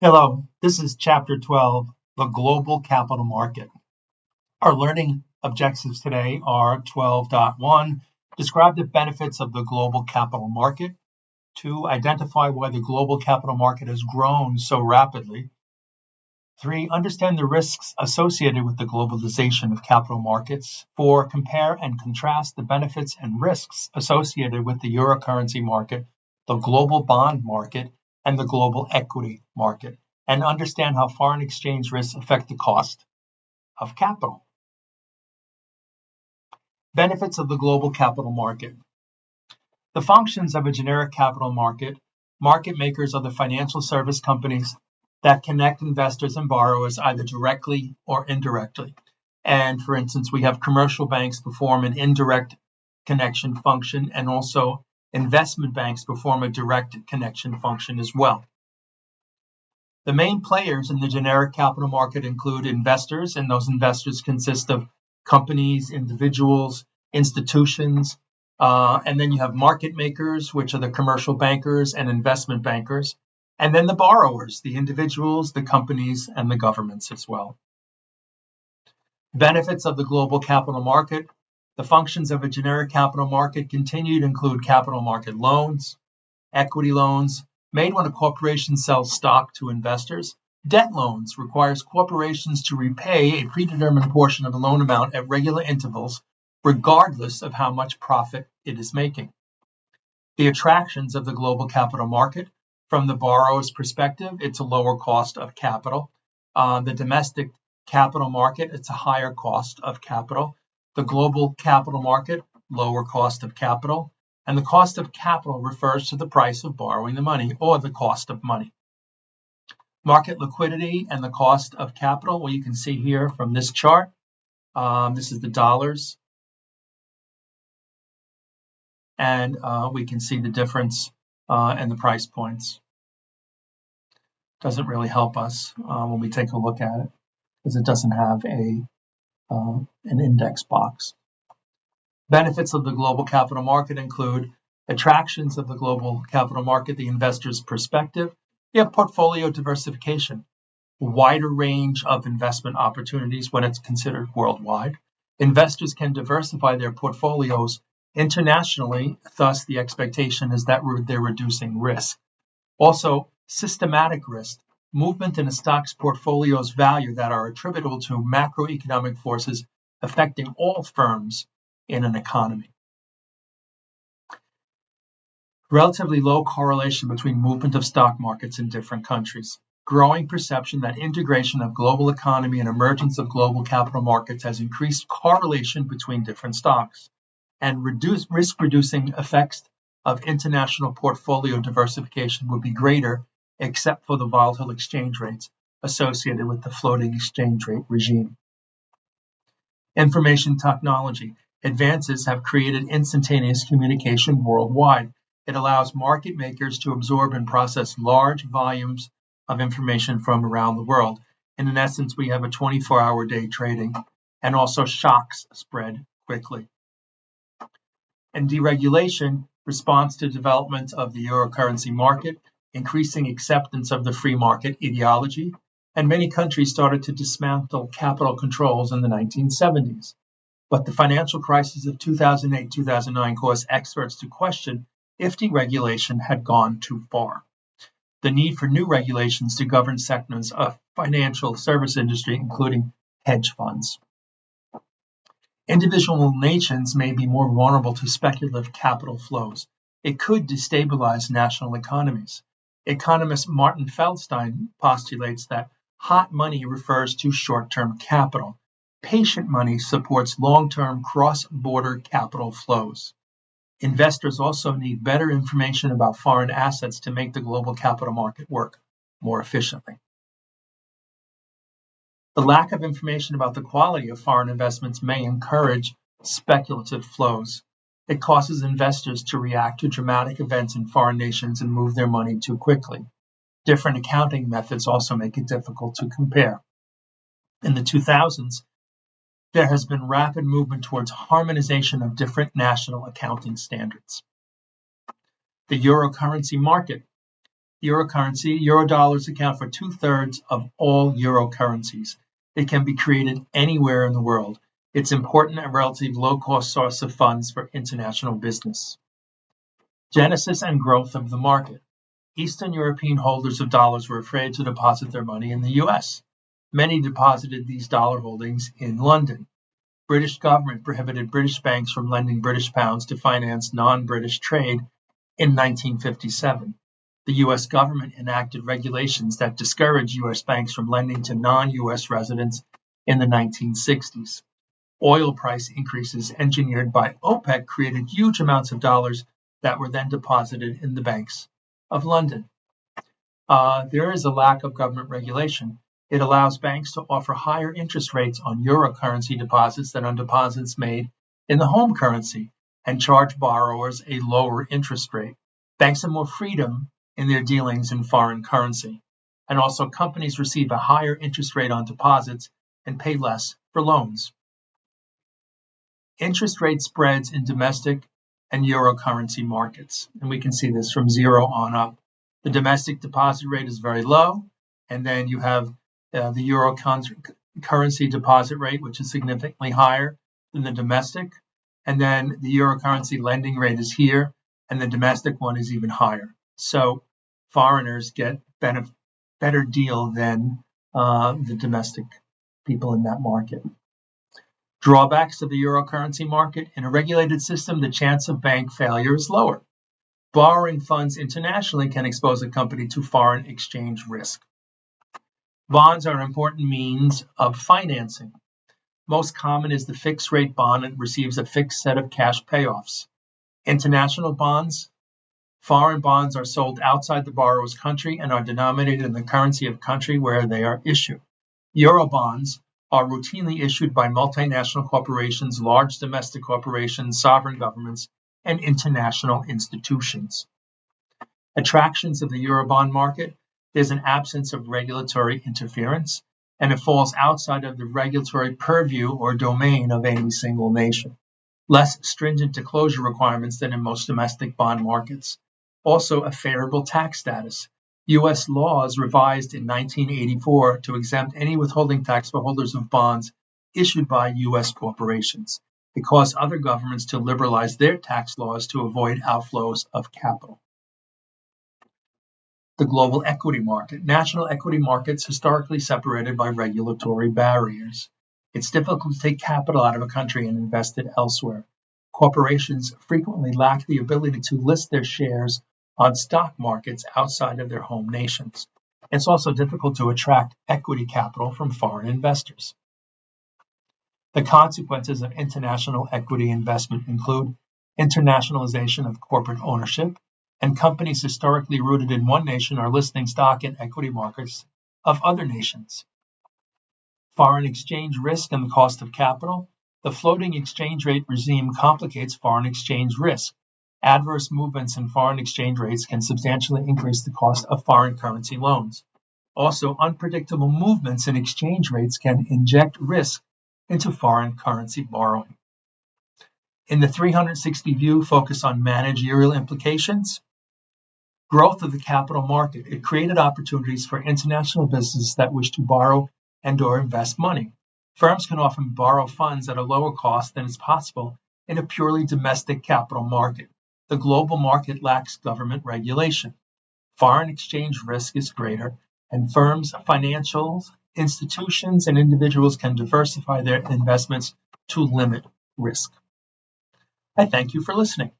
Hello, this is Chapter 12, the Global Capital Market. Our learning objectives today are 12.1, describe the benefits of the global capital market. 2, identify why the global capital market has grown so rapidly. 3, understand the risks associated with the globalization of capital markets. 4, compare and contrast the benefits and risks associated with the euro currency market, the global bond market, and the global equity market, and understand how foreign exchange risks affect the cost of capital. Benefits of the global capital market. The functions of a generic capital market makers are the financial service companies that connect investors and borrowers either directly or indirectly. And for instance, we have commercial banks perform an indirect connection function, and also investment banks perform a direct connection function as well. The main players in the generic capital market include investors, and those investors consist of companies, individuals, institutions, and then you have market makers, which are the commercial bankers and investment bankers, and then the borrowers, the individuals, the companies, and the governments as well. Benefits of the global capital market. The functions of a generic capital market continue to include capital market loans, equity loans, made when a corporation sells stock to investors. Debt loans requires corporations to repay a predetermined portion of the loan amount at regular intervals, regardless of how much profit it is making. The attractions of the global capital market. From the borrower's perspective, it's a lower cost of capital. The domestic capital market, it's a higher cost of capital. The global capital market, lower cost of capital. And the cost of capital refers to the price of borrowing the money, or the cost of money. Market liquidity and the cost of capital. Well, you can see here from this chart, this is the dollars. And we can see the difference and the price points. Doesn't really help us when we take a look at it, because it doesn't have an index box. Benefits of the global capital market include attractions of the global capital market, the investor's perspective. You have portfolio diversification, wider range of investment opportunities when it's considered worldwide. Investors can diversify their portfolios internationally, thus the expectation is that they're reducing risk. Also, systematic risk, movement in a stock's portfolio's value that are attributable to macroeconomic forces affecting all firms in an economy. Relatively low correlation between movement of stock markets in different countries. Growing perception that integration of global economy and emergence of global capital markets has increased correlation between different stocks, and risk-reducing effects of international portfolio diversification would be greater except for the volatile exchange rates associated with the floating exchange rate regime. Information technology. Advances have created instantaneous communication worldwide. It allows market makers to absorb and process large volumes of information from around the world. And in essence, we have a 24-hour day trading, and also shocks spread quickly. And deregulation responds to development of the euro currency market, increasing acceptance of the free market ideology, and many countries started to dismantle capital controls in the 1970s. But the financial crisis of 2008-2009 caused experts to question if deregulation had gone too far. The need for new regulations to govern segments of financial service industry, including hedge funds. Individual nations may be more vulnerable to speculative capital flows. It could destabilize national economies. Economist Martin Feldstein postulates that hot money refers to short-term capital. Patient money supports long-term cross-border capital flows. Investors also need better information about foreign assets to make the global capital market work more efficiently. The lack of information about the quality of foreign investments may encourage speculative flows. It causes investors to react to dramatic events in foreign nations and move their money too quickly. Different accounting methods also make it difficult to compare. In the 2000s, there has been rapid movement towards harmonization of different national accounting standards. The euro currency market. Euro currency, euro dollars account for 2/3 of all euro currencies. It can be created anywhere in the world. It's important and relatively low-cost source of funds for international business. Genesis and growth of the market. Eastern European holders of dollars were afraid to deposit their money in the US. Many deposited these dollar holdings in London. British government prohibited British banks from lending British pounds to finance non-British trade in 1957. The US government enacted regulations that discouraged US banks from lending to non-US residents in the 1960s. Oil price increases engineered by OPEC created huge amounts of dollars that were then deposited in the banks of London. There is a lack of government regulation. It allows banks to offer higher interest rates on euro currency deposits than on deposits made in the home currency and charge borrowers a lower interest rate. Banks have more freedom in their dealings in foreign currency. And also companies receive a higher interest rate on deposits and pay less for loans. Interest rate spreads in domestic and euro currency markets. And we can see this from zero on up. The domestic deposit rate is very low. And then you have the euro currency deposit rate, which is significantly higher than the domestic. And then the euro currency lending rate is here, and the domestic one is even higher. So foreigners get better deal than the domestic people in that market. Drawbacks of the euro currency market. In a regulated system, the chance of bank failure is lower. Borrowing funds internationally can expose a company to foreign exchange risk. Bonds are an important means of financing. Most common is the fixed rate bond that receives a fixed set of cash payoffs. International bonds. Foreign bonds are sold outside the borrower's country and are denominated in the currency of country where they are issued. Euro bonds are routinely issued by multinational corporations, large domestic corporations, sovereign governments, and international institutions. Attractions of the Eurobond market. There's an absence of regulatory interference, and it falls outside of the regulatory purview or domain of any single nation. Less stringent disclosure requirements than in most domestic bond markets. Also, a favorable tax status. U.S. laws revised in 1984 to exempt any withholding tax for holders of bonds issued by U.S. corporations. It caused other governments to liberalize their tax laws to avoid outflows of capital. The global equity market. National equity markets historically separated by regulatory barriers. It's difficult to take capital out of a country and invest it elsewhere. Corporations frequently lack the ability to list their shares on stock markets outside of their home nations. It's also difficult to attract equity capital from foreign investors. The consequences of international equity investment include internationalization of corporate ownership, and companies historically rooted in one nation are listing stock in equity markets of other nations. Foreign exchange risk and the cost of capital. The floating exchange rate regime complicates foreign exchange risk. Adverse movements in foreign exchange rates can substantially increase the cost of foreign currency loans. Also, unpredictable movements in exchange rates can inject risk into foreign currency borrowing. In the 360 view, focus on managerial implications. Growth of the capital market. It created opportunities for international businesses that wish to borrow and/or invest money. Firms can often borrow funds at a lower cost than is possible in a purely domestic capital market. The global market lacks government regulation. Foreign exchange risk is greater, and firms, financial institutions, and individuals can diversify their investments to limit risk. I thank you for listening.